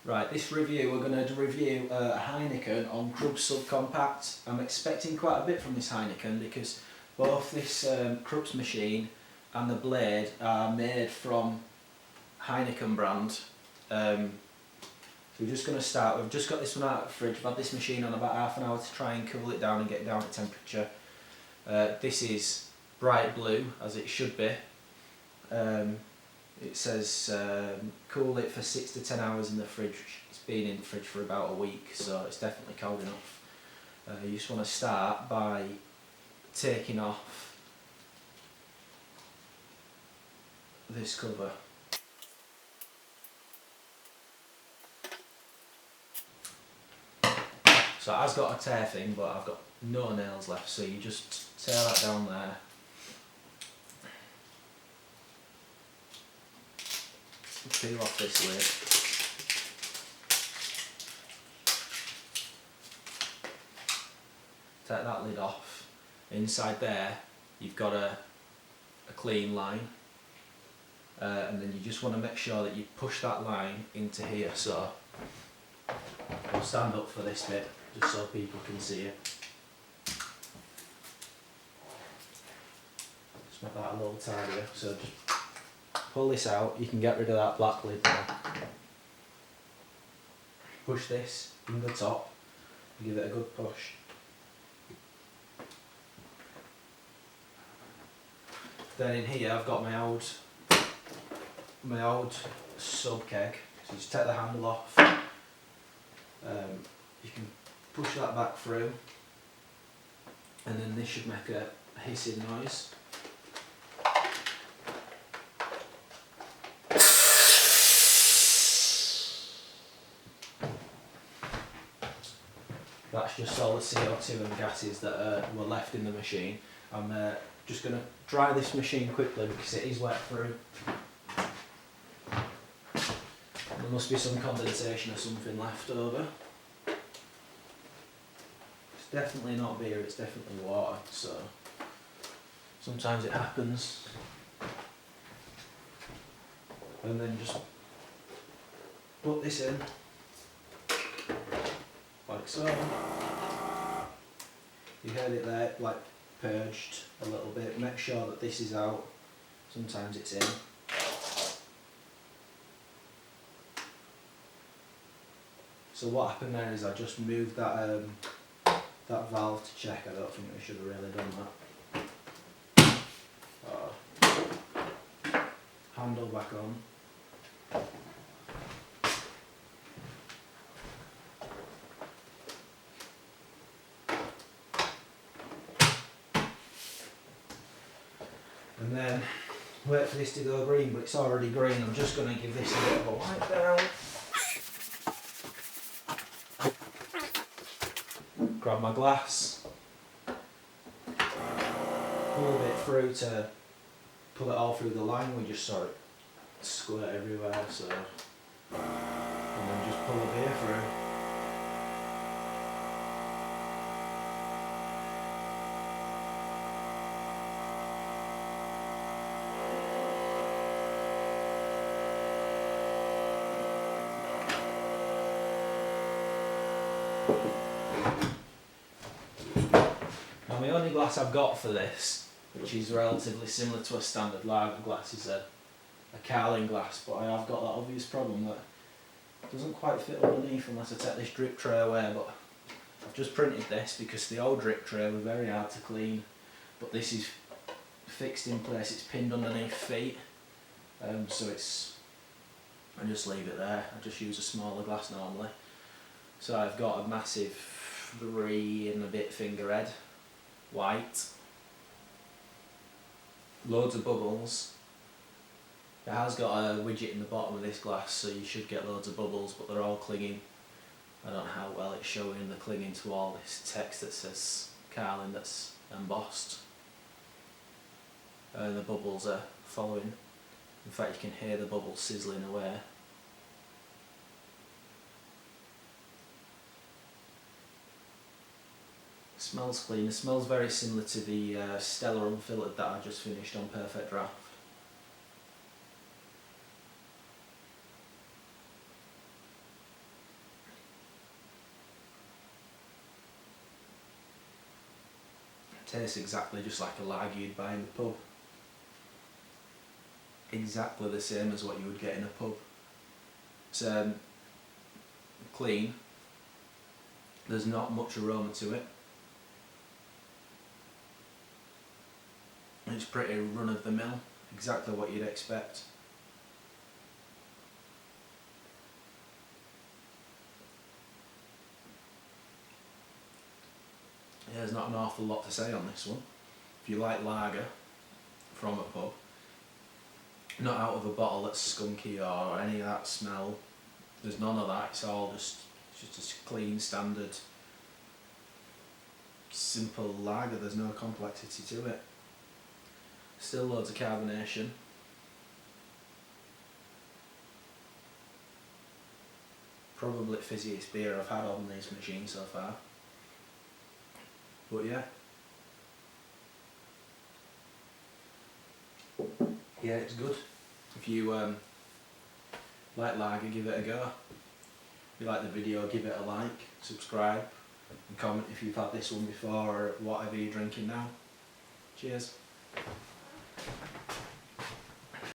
Right, this review, we're going to review a Heineken on Krups subcompact. I'm expecting quite a bit from this Heineken because both this Krups machine and the blade are made from Heineken brand. So we're just going to start. We've just got this one out of the fridge. We've had this machine on about half an hour to try and cool it down and get it down to temperature. This is bright blue, as it should be. It says cool it for 6 to 10 hours in the fridge. It's been in the fridge for about a week, so it's definitely cold enough. You just want to start by taking off this cover. So it has got a tear thing, but I've got no nails left, so you just tear that down there. Peel off this lid. Take that lid off. Inside there you've got a clean line, and then you just want to make sure that you push that line into here. So I'll stand up for this bit just so people can see it. Just make that a little tidier. So just pull this out, you can get rid of that black lid now. Push this in the top, give it a good push. Then in here I've got my old sub keg, so just take the handle off. You can push that back through, and then this should make a hissing noise. That's just all the CO2 and gases that were left in the machine. I'm just going to dry this machine quickly because it is wet through. There must be some condensation or something left over. It's definitely not beer, it's definitely water, so sometimes it happens. And then just put this in. Like so. You heard it there, like purged a little bit. Make sure that this is out. Sometimes it's in. So what happened there is I just moved that that valve to check. I don't think we should have really done that. Handle back on. And then wait for this to go green, but it's already green. I'm just going to give this a bit of a wipe down. Grab my glass, pull a bit through to pull it all through the line. We just saw it squirt everywhere, so and then just pull a beer through. Now the only glass I've got for this, which is relatively similar to a standard lager glass, is a Carling glass, but I have got that obvious problem that it doesn't quite fit underneath unless I take this drip tray away. But I've just printed this because the old drip tray were very hard to clean, but this is fixed in place, it's pinned underneath feet, so I just leave it there. I just use a smaller glass normally. So I've got a massive 3 and a bit finger head, white, loads of bubbles. It has got a widget in the bottom of this glass, so you should get loads of bubbles, but they're all clinging. I don't know how well it's showing, they're clinging to all this text that says Carling that's embossed. And the bubbles are following. In fact, you can hear the bubbles sizzling away. It smells clean. It smells very similar to the Stella Unfiltered that I just finished on Perfect Draft. Tastes exactly just like a lager you'd buy in the pub. Exactly the same as what you would get in a pub. It's clean. There's not much aroma to it. It's pretty run of the mill, exactly what you'd expect. Yeah, there's not an awful lot to say on this one. If you like lager from a pub, not out of a bottle that's skunky or any of that smell, there's none of that. It's just a clean, standard, simple lager. There's no complexity to it. Still loads of carbonation. Probably fizziest beer I've had on these machines so far. But yeah. Yeah, it's good. If you like lager, give it a go. If you like the video, give it a like, subscribe, and comment if you've had this one before or whatever you're drinking now. Cheers.